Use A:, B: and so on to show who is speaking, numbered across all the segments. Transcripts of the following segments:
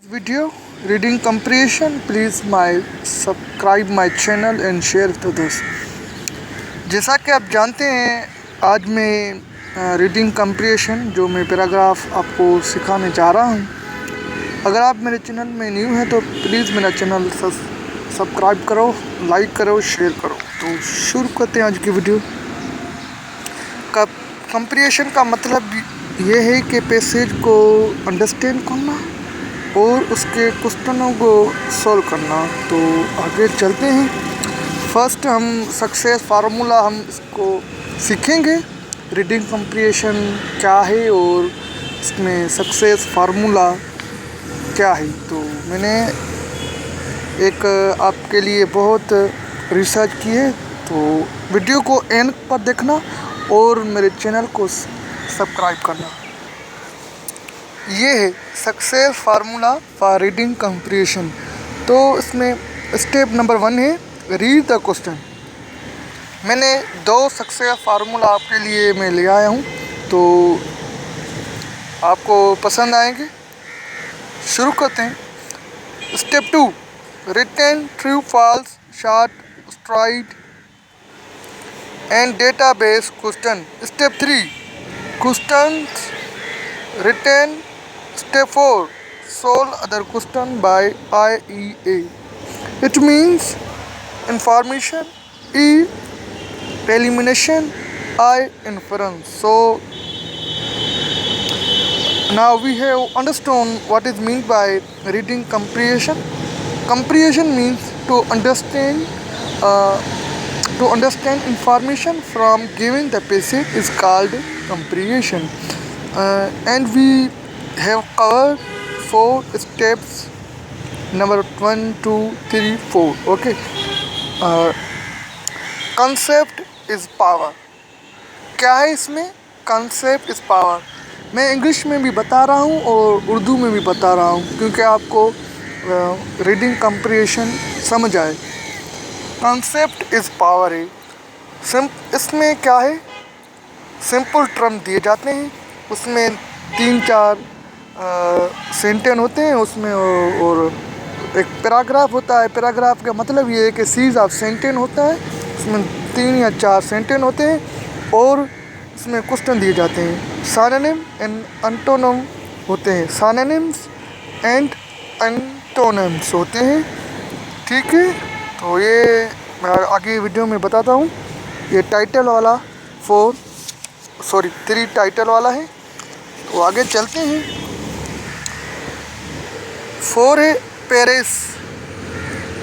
A: video reading comprehension, please subscribe my channel and share with others। जैसा कि आप जानते हैं, आज मैं रीडिंग कंप्रीहेंशन जो मैं पैराग्राफ आपको सिखाने जा रहा हूं। अगर आप मेरे चैनल में न्यू हैं तो प्लीज़ मेरा चैनल सब्सक्राइब करो, लाइक करो, शेयर करो। तो शुरू करते हैं आज की वीडियो का। कंप्रीहेंशन का मतलब ये है कि पैसेज को अंडरस्टैंड करना और उसके क्वेश्चनों को सॉल्व करना। तो आगे चलते हैं। फर्स्ट हम सक्सेस फार्मूला हम इसको सीखेंगे। रीडिंग कंप्रीहेंशन क्या है और इसमें सक्सेस फार्मूला क्या है। तो मैंने एक आपके लिए बहुत रिसर्च की है, तो वीडियो को एंड पर देखना और मेरे चैनल को सब्सक्राइब करना। ये है success formula for reading comprehension. तो इसमें स्टेप नंबर 1 है रीड द क्वेश्चन। मैंने 2 सक्सेस फार्मूला आपके लिए मैं ले आया हूँ, तो आपको पसंद आएंगे। शुरू करते हैं। Step 2 written true false short straight and database question. Step 3 questions written. Step 4 solve other question by IEA. It means information, E elimination, I inference. So now we have understood what is meant by reading comprehension. Comprehension means to understand information from given the passage is called comprehension. And we have covered 4 steps, number 1, 2, 3, 4. Okay. Concept is power. क्या है इसमें? Concept is power। मैं English में भी बता रहा हूँ और उर्दू में भी बता रहा हूँ, क्योंकि आपको रीडिंग कंप्रीहेंशन समझ आए। कंसेप्ट इज़ पावर है। इसमें क्या है, सिंपल टर्म दिए जाते हैं, उसमें 3-4 सेंटेंस होते हैं उसमें, और एक पैराग्राफ होता है। पैराग्राफ का मतलब ये है कि सीरीज ऑफ सेंटेंस होता है, उसमें 3 या 4 सेंटेंस होते हैं और इसमें क्वेश्चन दिए जाते हैं। सिनोनिम एंड एंटोनिम होते हैं, सिनोनिम्स एंड एंटोनिम्स होते हैं। ठीक है, तो ये मैं आगे वीडियो में बताता हूँ। ये टाइटल वाला 3 टाइटल वाला है। तो आगे चलते हैं। 4 है पेरिस।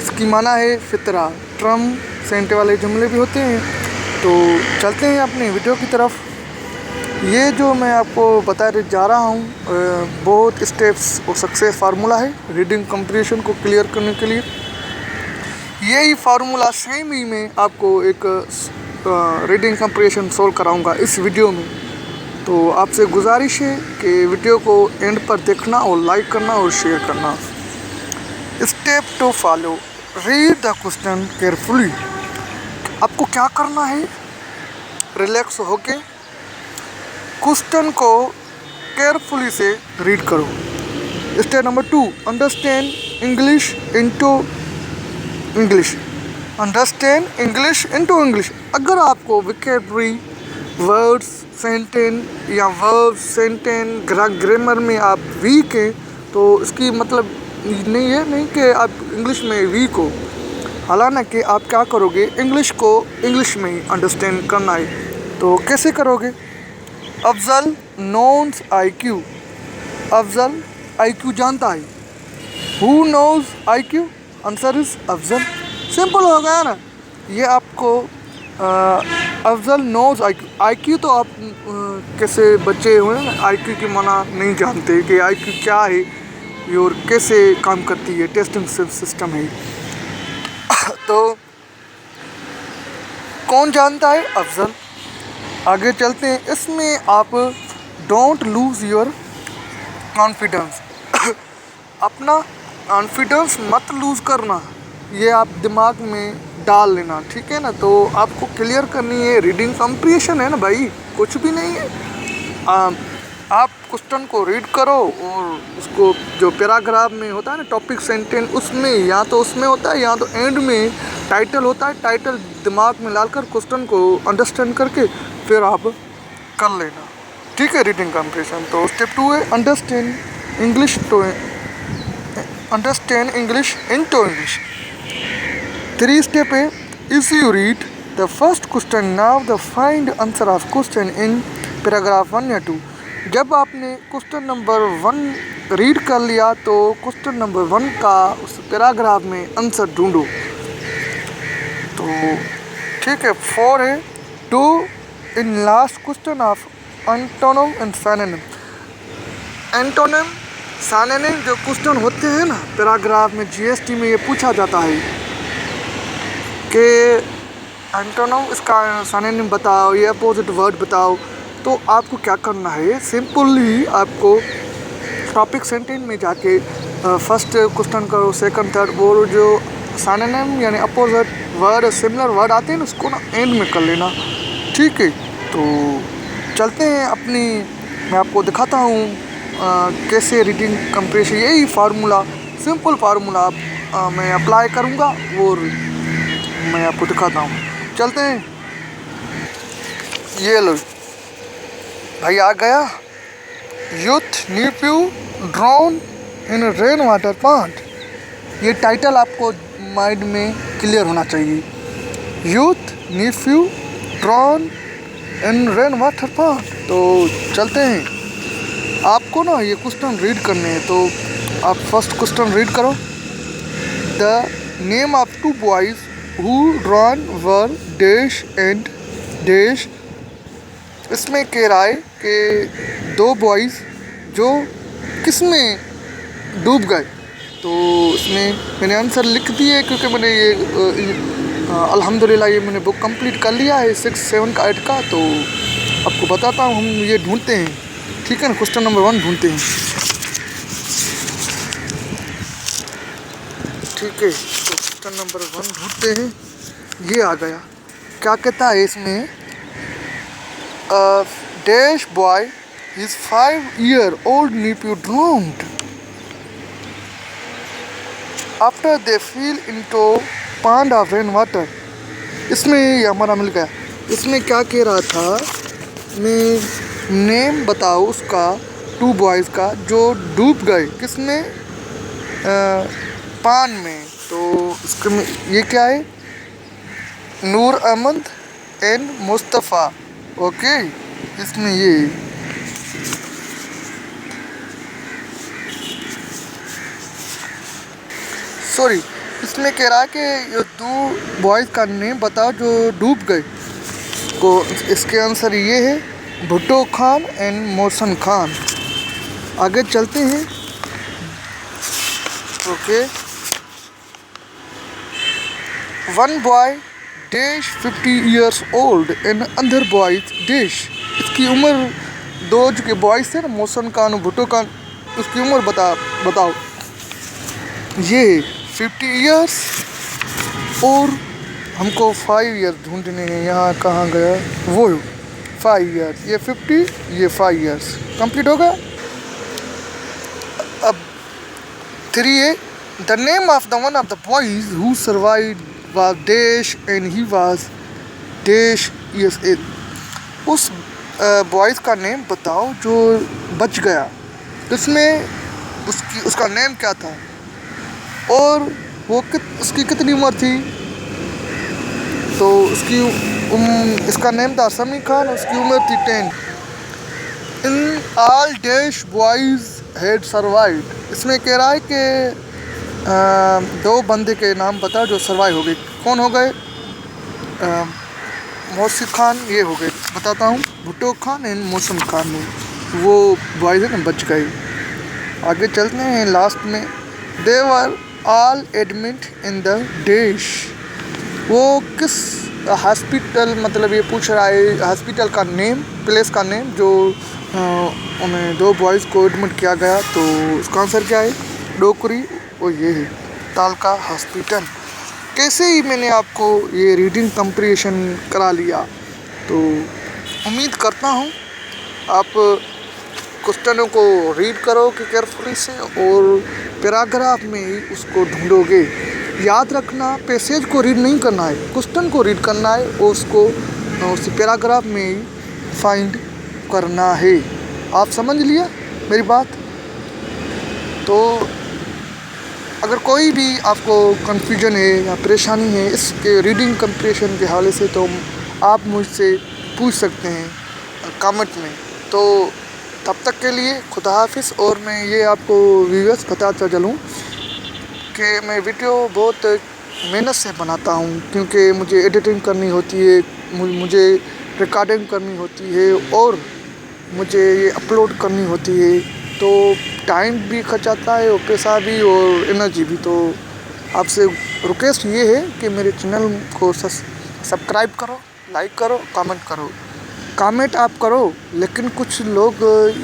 A: इसकी माना है फितरा। ट्रम सेंटे वाले जुमले भी होते हैं। तो चलते हैं अपनी वीडियो की तरफ। ये जो मैं आपको बताने जा रहा हूँ बहुत स्टेप्स और सक्सेस फार्मूला है रीडिंग कंप्रीहेंशन को क्लियर करने के लिए। यही फार्मूला सेम ही मैं आपको एक रीडिंग कंप्रीहेंशन सोल्व कराऊंगा इस वीडियो में। तो आपसे गुजारिश है कि वीडियो को एंड पर देखना और लाइक करना और शेयर करना। Step 2 follow read the question carefully. आपको क्या करना है, रिलैक्स होके क्वेश्चन को केयरफुली से रीड करो। Step number 2 understand English into English. Understand English into English. अगर आपको वोकैबुलरी, वर्ड्स, सेंटेंस या वर्ब, सेंटेंस, ग्रामर में आप वीक हैं, तो इसकी मतलब नहीं कि आप इंग्लिश में वीक हो। हालांकि आप क्या करोगे, इंग्लिश को इंग्लिश में ही अंडरस्टैंड करना है। तो कैसे करोगे? अफजल नोन्स IQ। अफजल IQ जानता है। Who knows IQ? Answer is Afzal. Simple हो गया ना। ये आपको अफजल नोज IQ तो आप कैसे बच्चे हुए ना, IQ की माना नहीं जानते कि IQ क्या है और कैसे काम करती है, टेस्टिंग सिस्टम है। तो कौन जानता है? अफजल। आगे चलते हैं। इसमें आप डोंट लूज़ योर कॉन्फिडेंस। अपना कॉन्फिडेंस मत लूज़ करना, ये आप दिमाग में डाल लेना। ठीक है ना। तो आपको क्लियर करनी है, रीडिंग कंप्रीहेंशन है ना भाई, कुछ भी नहीं है। आप क्वेश्चन को रीड करो और उसको जो पैराग्राफ में होता है ना टॉपिक सेंटेंस, उसमें या तो उसमें होता है या तो एंड में टाइटल होता है, टाइटल दिमाग में डालकर क्वेश्चन को अंडरस्टैंड करके फिर आप कर लेना। ठीक है, रीडिंग कंप्रीहेंशन। तो स्टेप 2 है understand English into English. 3 step है if you read the first question now the find answer of question in paragraph 1 या 2। जब आपने क्वेश्चन नंबर 1 रीड कर लिया तो क्वेश्चन नंबर 1 का उस पैराग्राफ में आंसर ढूंढो। तो ठीक है। 4 है two in last question of antonym and synonym. Antonym synonym जो क्वेश्चन होते हैं ना पैराग्राफ में, जीएसटी में ये पूछा जाता है कि एंटोनिम इसका सिनोनिम बताओ, ये अपोजिट वर्ड बताओ। तो आपको क्या करना है, सिंपली आपको टॉपिक सेंटेंस में जाके फर्स्ट क्वेश्चन करो, सेकंड थर्ड, वो जो सिनोनिम यानी अपोजिट वर्ड सिमिलर वर्ड आते हैं ना उसको ना एंड में कर लेना। ठीक है, तो चलते हैं अपनी, मैं आपको दिखाता हूँ कैसे रीडिंग कंप्रीहेंशन, यही फार्मूला सिंपल फार्मूला मैं अप्लाई करूँगा और मैं आपको दिखाता हूँ। चलते हैं। ये लो भाई आ गया, यूथ नीप्यू ड्रोन इन रेन वाटर पॉन्ड। ये टाइटल आपको माइंड में क्लियर होना चाहिए। यूथ नीप्यू ड्रोन इन रेन वाटर पॉन्ड। तो चलते हैं। आपको ना ये क्वेश्चन रीड करने हैं, तो आप फर्स्ट क्वेश्चन रीड करो। The name of 2 boys who drawn were dash and dash. इसमें कह रहा है कि 2 बॉयज़ जो किसमें डूब गए। तो इसमें मैंने आंसर लिख दिए क्योंकि मैंने ये अल्हम्दुलिल्लाह ये मैंने बुक कंप्लीट कर लिया है 6, 7 का 8 का। तो आपको बताता हूँ, हम ये ढूंढते हैं। ठीक है ना, क्वेश्चन नंबर 1 ढूंढते हैं। ठीक है, तो क्वेश्चन नंबर 1 ढूंढते हैं। ये आ गया, क्या कहता है इसमें, dash boy his 5-year-old nephew drowned after they fell into pond of rain water। इसमें ये हमारा मिल गया। इसमें क्या कह रहा था, मैं नेम बताओ उसका 2 बॉयज़ का जो डूब गए किसमें, पान में। तो इसके में ये क्या है, नूर अहमद एंड मुस्तफ़ा। ओके, इसमें ये सॉरी इसमें कह रहा है कि ये 2 बॉयज़ का नेम बताओ जो डूब गए। तो इसके आंसर ये है, भुट्टो खान एंड मोहसन खान। आगे चलते हैं। Okay, 1 boy dash 50 years old and other boys dash. इसकी उम्र 2 जो के बॉयज़ थे ना, मोहसन खान और भुट्टो खान, उसकी उम्र बताओ। ये 50 years और हमको 5 years ढूंढने हैं। यहाँ कहाँ गया वो 5 years, ये 50, ये 5 years कंप्लीट हो गया। अब 3 है, the name of the one of the boys who survived was dash and he was dash years old। उस बॉयज़ का नेम बताओ जो बच गया। इसमें उसका नेम क्या था और वो उसकी कितनी उम्र थी। तो इसका नेम था समी खान, उसकी उम्र थी 10। In all dash boys had survived. इसमें कह रहा है कि 2 बंदे के नाम बताओ जो सर्वाइव हो गए। कौन हो गए, मोहसिन खान ये हो गए, बताता हूँ, भुट्टो खान एंड मोहसिन खान, वो बॉयज़ है ना बच गए। आगे चलते हैं लास्ट में, they were all admit in the dash. वो किस हॉस्पिटल, मतलब ये पूछ रहा है हॉस्पिटल का नेम, प्लेस का नेम जो उन्हें 2 बॉयज़ को एडमिट किया गया। तो उसका आंसर क्या है, डोकरी, और ये है तालका हॉस्पिटल। कैसे ही मैंने आपको ये रीडिंग कंप्रीहेंशन करा लिया। तो उम्मीद करता हूँ आपको क्वेश्चनों को रीड करोगे केयरफुली से और पैराग्राफ में ही उसको ढूंढोगे। याद रखना, पैसेज को रीड नहीं करना है, क्वेश्चन को रीड करना है और उसको उस पैराग्राफ में ही फाइंड करना है। आप समझ लिया मेरी बात? तो अगर कोई भी आपको कन्फ्यूजन है या परेशानी है इसके रीडिंग कंप्रेशन के हवाले से तो आप मुझसे पूछ सकते हैं कमेंट में। तो तब तक के लिए खुदा हाफिज़। और मैं ये आपको व्यूअर्स बताता चलूँ कि मैं वीडियो बहुत मेहनत से बनाता हूँ, क्योंकि मुझे एडिटिंग करनी होती है, मुझे रिकॉर्डिंग करनी होती है और मुझे ये अपलोड करनी होती है। तो टाइम भी खर्च आता है और पैसा भी और एनर्जी भी। तो आपसे रिक्वेस्ट ये है कि मेरे चैनल को सब्सक्राइब करो, लाइक करो, कमेंट करो। कमेंट आप करो, लेकिन कुछ लोग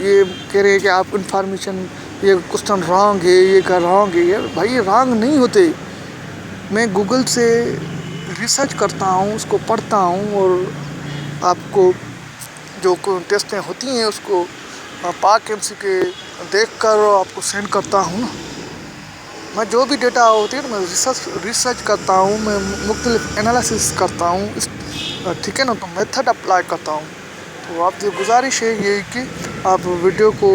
A: ये कह रहे हैं कि आप इन्फॉर्मेशन, ये क्वेश्चन रॉन्ग है, ये का रॉन्ग है। यार भाई ये रॉन्ग नहीं होते। मैं गूगल से रिसर्च करता हूँ, उसको पढ़ता हूँ और आपको जो टेस्टें होती हैं उसको पाक एमसी के देख कर आपको सेंड करता हूँ ना। मैं जो भी डेटा होती है ना, मैं रिसर्च करता हूँ, मैं मुख्तलिफ एनालिसिस करता हूँ, ठीक है ना। तो मेथड अप्लाई करता हूँ। तो आपसे गुजारिश है ये कि आप वीडियो को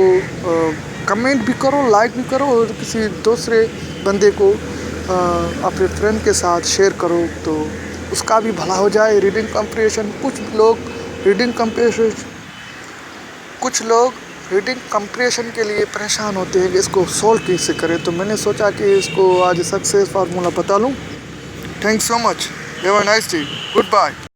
A: कमेंट भी करो, लाइक भी करो और किसी दूसरे बंदे को अपने फ्रेंड के साथ शेयर करो तो उसका भी भला हो जाए। रीडिंग कंप्रेशन, कुछ लोग रीडिंग कंप्रेशन के लिए परेशान होते हैं कि इसको सॉल्व कैसे करें। तो मैंने सोचा कि इसको आज सक्सेस फार्मूला बता लूँ। Thanks so much. Have a nice day. Good bye.